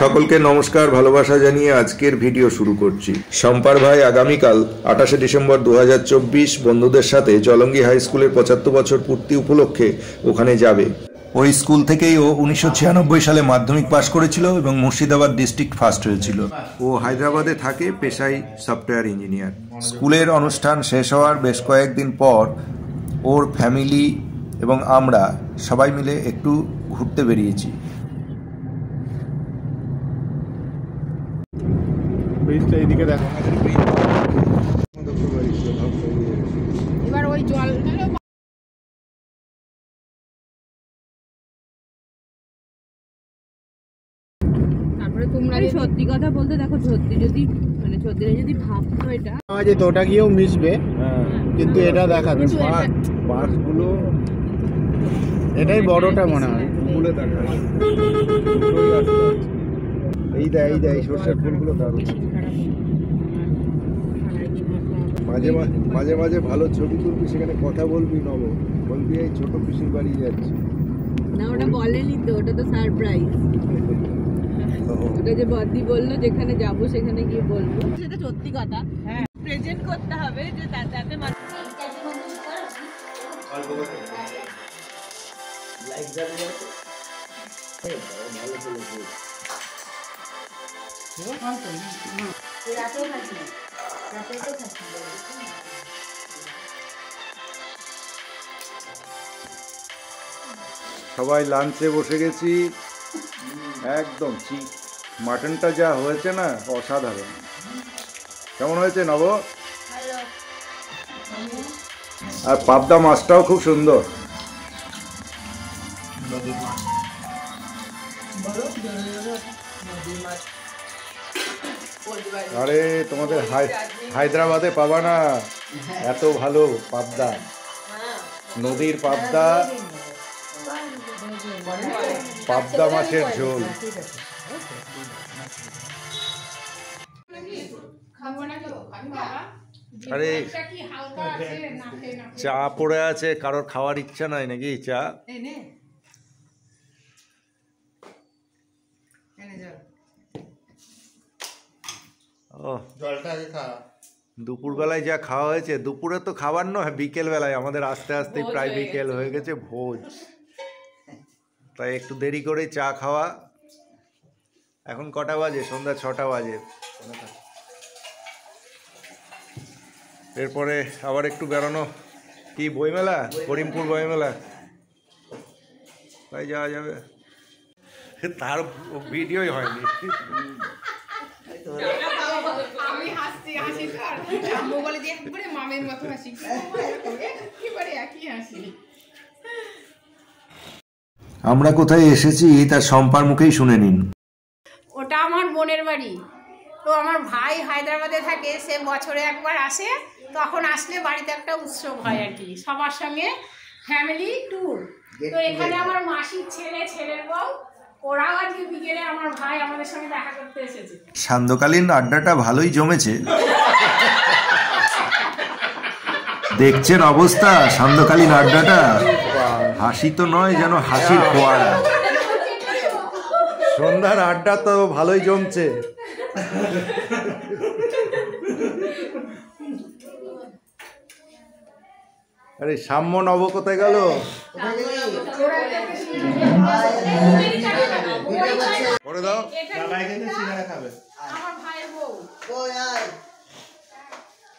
সকলকে নমস্কার, ভালোবাসা জানিয়ে আজকের ভিডিও শুরু করছি। শম্পার ভাই আগামীকাল 28শে ডিসেম্বর 2024 বন্ধুদের সাথে জলঙ্গি হাই স্কুলের 75 বছর পূর্তি উপলক্ষে ওখানে যাবে। ওই স্কুল থেকেই ও 1996 সালে মাধ্যমিক পাশ করেছিল এবং মুর্শিদাবাদ ডিস্ট্রিক্ট ফার্স্ট হয়েছিল। ও হায়দ্রাবাদে থাকে, পেশায় সফটওয়্যার ইঞ্জিনিয়ার। স্কুলের অনুষ্ঠান শেষ হওয়ার বেশ কয়েকদিন পর ওর ফ্যামিলি এবং আমরা সবাই মিলে একটু ঘুরতে বেরিয়েছি। ব্রিজটা এইদিকে দেখো। এবার ওই জল তারপরে তোমরা সত্যি কথা বলতে দেখো, সত্যি যদি মানে সত্যি যদি ভাবতো এটা যে তোটা গিয়েও মিশবে, কিন্তু এটা দেখাবে বাসগুলো, এটাই বড়টা মনে হয়। ফুলে দেখা এই দেয় সর্ষের ফুলগুলো দারুণ। মাঝে মাঝে মাঝে ভালো ছবি তুলবি, সেখানে কথা বলবি, বলবি এই ছোট পিসির বাড়ি যাচ্ছি। না, ওটা বলেনি তো, ওটা তো সারপ্রাইজ। ওটা যে বদ্দি বললো যেখানে যাবো সেখানে গিয়ে বলবো, সেটা সত্যি কথা। হ্যাঁ, প্রেজেন্ট করতে হবে যে তাতে সবাই লাঞ্চে বসে গেছি। একদম মাটনটা যা হয়েছে না, অসাধারণ। কেমন হয়েছে নব? আর পাবদা মাছটাও খুব সুন্দর। আরে তোমাদের হায়দ্রাবাদে পাবা না এত ভালো পাবদা, নদীর পাবদা, পাবদা মাছের ঝোল। আরে চা পড়ে আছে, কারোর খাওয়ার ইচ্ছা নাই নাকি? চা দুপুরবেলায় যা খাওয়া হয়েছে, দুপুরে তো খাবার নয়, বিকেল বেলায় আমাদের আস্তে আস্তে প্রায় বিকেল হয়ে গেছে, ভোজ। তাই একটু দেরি করে চা খাওয়া। এখন কটা বাজে? সন্ধ্যা 6টা বাজে। এরপরে আবার একটু বেরোনো। কি বইমেলা? করিমপুর বইমেলা, তাই যাওয়া যাবে। তার ভিডিওই হয়নি। আমরা কোথায় এসেছি তার শম্পার মুখেই শুনে নিন। ওটা আমার বোনের বাড়ি। তো আমার ভাই হায়দ্রাবাদে থাকে, সে বছরে একবার আসে। তখন আসলে বাড়িতে একটা উৎসব হয় আর কি, সবার সঙ্গে ফ্যামিলি ট্যুর। তো এখানে আমার মাসির ছেলে, ছেলের বউ, ওরাও আজকে বিকেলে আমার ভাই আমাদের সঙ্গে দেখা করতে এসেছে। সান্ধ্যকালীন আড্ডাটা ভালোই জমেছে। দেখছেন অবস্থা সান্ধ্যকালীন আড্ডাটা? হাসি তো নয়, যেন হাসির ফোয়ারা। সন্ধ্যার আড্ডা তো ভালোই জমছে। আরে সাম্য নব কোথায় গেল? করে দাও। আমার ভাইয়ের বউ।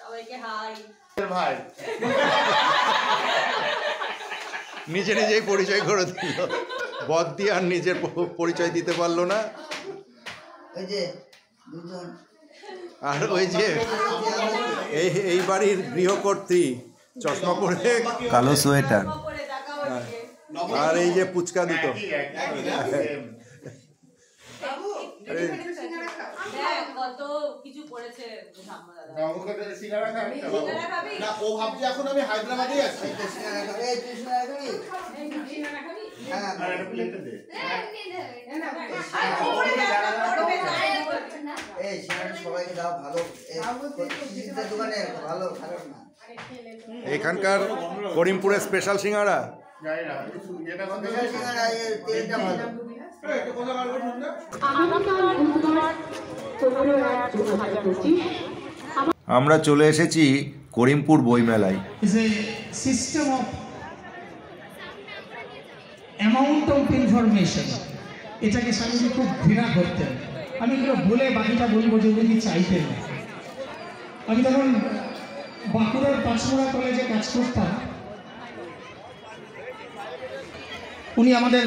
সবাইকে হাই। ভাই নিজে নিজেই পরিচয় করে দিল। বদ্দি আর নিজের পরিচয় দিতে পারলো না। আর ওই যে এই বাড়ির গৃহকর্ত্রী, চশমা পরে, কালো সোয়েটার, আর এই যে পুচকা দুটো। কত কিছু পড়েছে। ও ভাবছে এখন আমি হায়দ্রাবাদে আছি। এখানকার করিমপুরের স্পেশাল সিঙ্গাড়া। আমরা চলে এসেছি করিমপুর বইমেলায়। System of amount of information, এটাকে স্বামীজি খুব ঘৃণা করতেন। আমি এগুলো বলে বাকিটা বলবো যে উনি চাইতেন। আমি তখন বাঁকুড়ার পাঁচমোড়া কলেজে কাজ করতাম। উনি আমাদের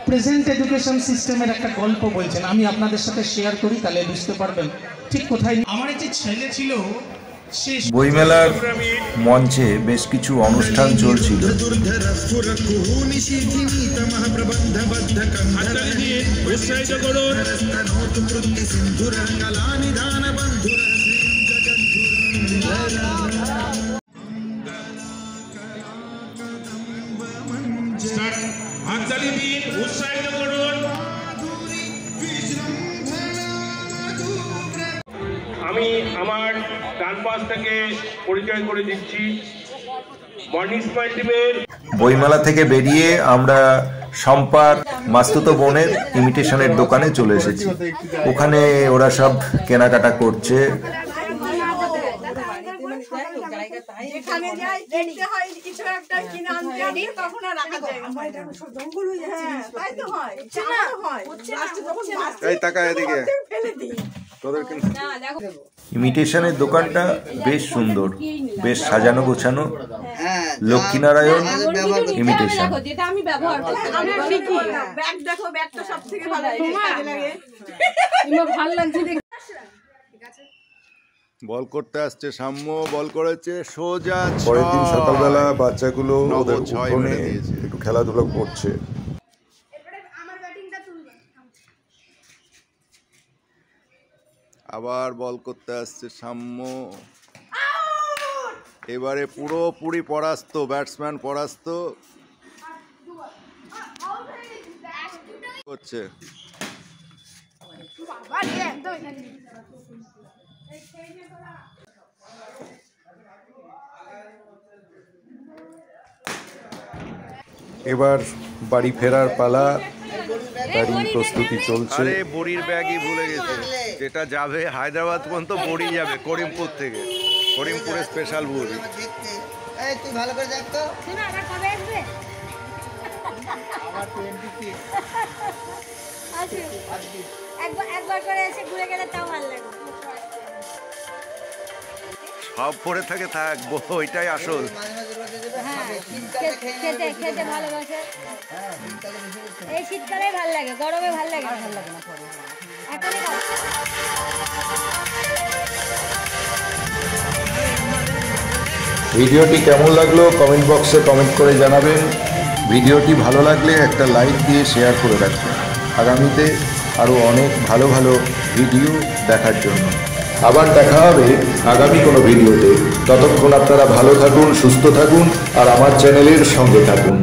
প্রেজেন্ট এডুকেশন সিস্টেমের একটা গল্প বলছেন, আমি আপনাদের সাথে শেয়ার করি, তাহলে বুঝতে পারবেন ঠিক কোথায়। আমার একটি ছেলে ছিল, বইমেলার মঞ্চে বেশ কিছু অনুষ্ঠান চলছিল। আমি আমার ডান পাশ থেকে পরিচয় করে দিচ্ছি মর্নিং স্মাইল টিমের। বইমেলা থেকে বেরিয়ে আমরা শম্পার মাস্তুতো বোনের ইমিটেশনের দোকানে চলে এসেছি। ওখানে ওরা সব কেনাকাটা করছে। ইমিটেশনের দোকানটা বেশ সুন্দর, বেশ সাজানো গোছানো। লক্ষ্মীনারায়ণ ইমিটেশন। বল করতে আসছে সাম্য, বল করেছে সোজা। পরের দিন সকালবেলা বাচ্চাগুলো ওদের উঠোনে একটু খেলাধুলা করছে। আবার বল করতে আসছে সাম্য। এবারে পুরোপুরি পরাস্ত, ব্যাটসম্যান পরাস্ত করছে। এবার বাড়ি ফেরার পালা, তারই প্রস্তুতি চলছে। আরে বড়ির ব্যাগই ভুলে গেছে, যেটা যাবে হায়দ্রাবাদ পর্যন্ত বড়ি যাবে করিমপুর থেকে। করিমপুরের স্পেশাল বড়ি। তুই ভালো করে দেখ তো একবার করে এসে ঘুরে গেলে তাও ভালো লাগবে। সব পরে থাকে, থাক, ওইটাই আসল। খেতে খেতে ভালোবাসে। এই শীতকালে ভালো লাগে, গরমে ভালো লাগে না। ভিডিওটি কেমন লাগলো কমেন্ট বক্সে কমেন্ট করে জানাবেন। ভিডিওটি ভালো লাগলে একটা লাইক দিয়ে শেয়ার করে রাখবেন। আগামীতে আরও অনেক ভালো ভালো ভিডিও দেখার জন্য। আবার দেখা হবে আগামী কোনো ভিডিওতে। ততক্ষণ আপনারা ভালো থাকুন, সুস্থ থাকুন আর আমার চ্যানেলের সঙ্গে থাকুন।